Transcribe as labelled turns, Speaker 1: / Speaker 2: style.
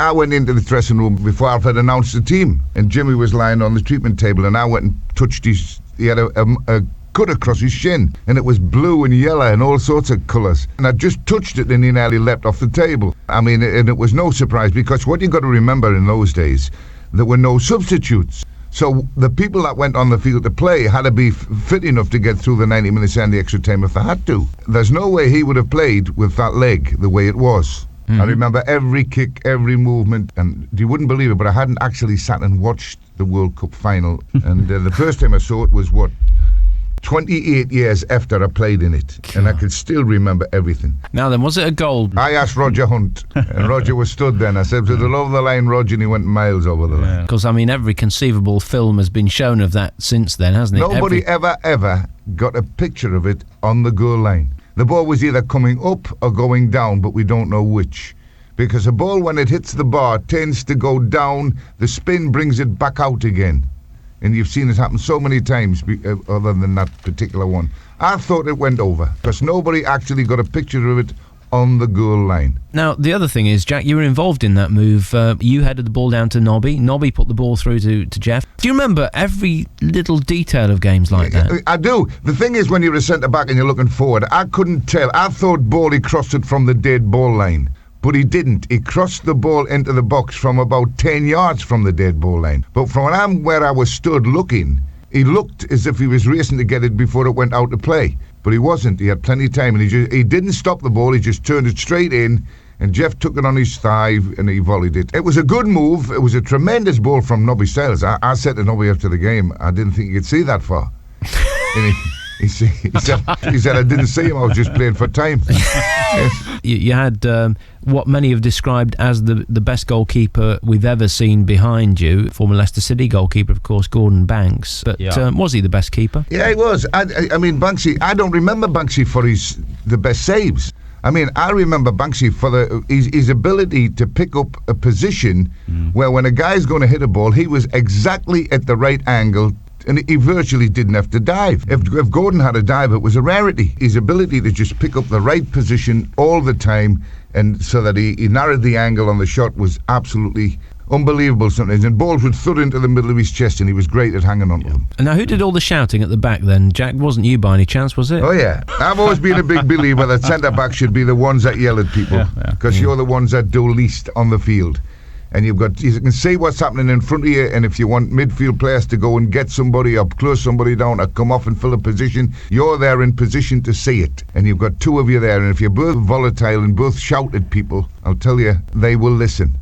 Speaker 1: I went into the dressing room before Alfred announced the team, and Jimmy was lying on the treatment table, and I went and touched he had a cut across his shin, and it was blue and yellow and all sorts of colours. And I just touched it and he nearly leapt off the table. I mean, and it was no surprise, because what you got to remember in those days, there were no substitutes. So the people that went on the field to play had to be fit enough to get through the 90 minutes and the extra time if they had to. There's no way he would have played with that leg the way it was. I remember every kick, every movement, and you wouldn't believe it, but I hadn't actually sat and watched the World Cup final. And the first time I saw it was, 28 years after I played in it. God. And I could still remember everything.
Speaker 2: Now then, was it a goal?
Speaker 1: I asked Roger Hunt, and Roger was stood then. I said, to the love of the line, Roger, and he went miles over the line.
Speaker 2: Because, I mean, every conceivable film has been shown of that since then, hasn't it?
Speaker 1: Nobody ever got a picture of it on the goal line. The ball was either coming up or going down, but we don't know which. Because a ball, when it hits the bar, tends to go down, the spin brings it back out again. And you've seen it happen so many times, other than that particular one. I thought it went over, because nobody actually got a picture of it on the goal line.
Speaker 2: Now, the other thing is, Jack, you were involved in that move. You headed the ball down to Nobby. Nobby put the ball through to Jeff. Do you remember every little detail of games like that?
Speaker 1: I do. The thing is, when you're a centre-back and you're looking forward, I couldn't tell. I thought Bowley crossed it from the dead ball line. But he didn't. He crossed the ball into the box from about 10 yards from the dead ball line. But from where I was stood looking, he looked as if he was racing to get it before it went out to play. But he wasn't. He had plenty of time, and he didn't stop the ball. He just turned it straight in, and Jeff took it on his thigh, and he volleyed it. It was a good move. It was a tremendous ball from Nobby Stiles. I said to Nobby after the game, I didn't think he could see that far. He said, I didn't see him, I was just playing for time. Yes.
Speaker 2: You had what many have described as the best goalkeeper we've ever seen behind you, former Leicester City goalkeeper, of course, Gordon Banks. But was he the best keeper?
Speaker 1: Yeah, he was. I mean, Banksy, I don't remember Banksy for the best saves. I mean, I remember Banksy for his ability to pick up a position where when a guy's going to hit a ball, he was exactly at the right angle, and he virtually didn't have to dive. If Gordon had a dive, it was a rarity. His ability to just pick up the right position all the time, and so that he narrowed the angle on the shot, was absolutely unbelievable sometimes. And balls would thud into the middle of his chest, and he was great at hanging on to them.
Speaker 2: And now, who did all the shouting at the back then? Jack, wasn't you by any chance, was it?
Speaker 1: Oh, yeah. I've always been a big believer that centre-backs should be the ones that yell at people, because you're the ones that do least on the field. And you can see what's happening in front of you, and if you want midfield players to go and get somebody or close somebody down or come off and fill a position, you're there in position to see it. And you've got two of you there, and if you're both volatile and both shout at people, I'll tell you, they will listen.